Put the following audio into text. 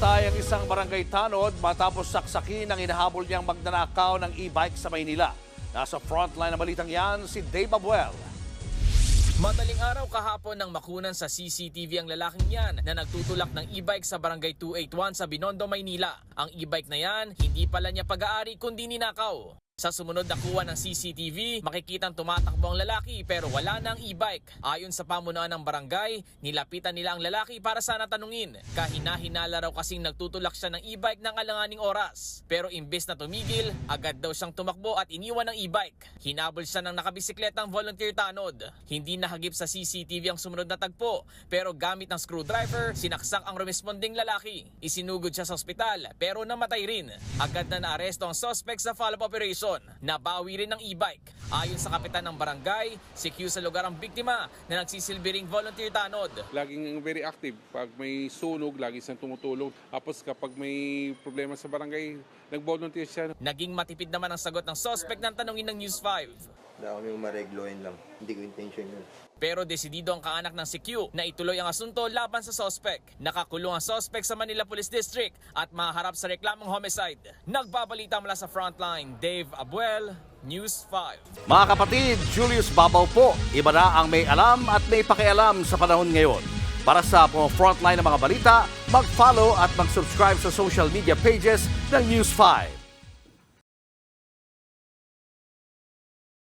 Namatay ang isang barangay tanod matapos saksakin ang hinahabol niyang magnanakaw ng e-bike sa Maynila. Nasa frontline ng balitang yan si Dave Abuel. Madaling araw kahapon nang makunan sa CCTV ang lalaking yan na nagtutulak ng e-bike sa barangay 281 sa Binondo, Maynila. Ang e-bike na yan, hindi pala niya pag-aari kundi ninakaw. Sa sumunod na kuha ng CCTV, makikitang tumatakbo ang lalaki pero wala na ang e-bike. Ayon sa pamunuan ng barangay, nilapitan nila ang lalaki para sana tanungin. Kahina-hinala raw kasing nagtutulak siya ng e-bike ng alanganing oras. Pero imbes na tumigil, agad daw siyang tumakbo at iniwan ng e-bike. Hinabol siya ng nakabisikletang volunteer tanod. Hindi nahagip sa CCTV ang sumunod na tagpo, pero gamit ng screwdriver, sinaksak ang responding lalaki. Isinugod siya sa ospital pero namatay rin. Agad na naaresto ang suspect sa follow-up operation. Nabawi rin ng e-bike. Ayon sa kapitan ng barangay, secure sa lugar ang biktima na nagsisilbing volunteer tanod. Laging very active. Pag may sunog, lagi siyang tumutulong. Tapos kapag may problema sa barangay, nag-volunteer siya. Naging matipid naman ang sagot ng suspect ng tanungin ng News 5. Wala kami maregloin lang. Hindi ko intention yun. Pero desidido ang kaanak ng CQ na ituloy ang asunto laban sa suspect. Nakakulong ang suspect sa Manila Police District at maharap sa reklamong homicide. Nagbabalita mula sa frontline, Dave Abuel, News 5. Mga kapatid, Julius Babaw po. Iba na ang may alam at may pakialam sa panahon ngayon. Para sa frontline ng mga balita, mag-follow at mag-subscribe sa social media pages ng News 5.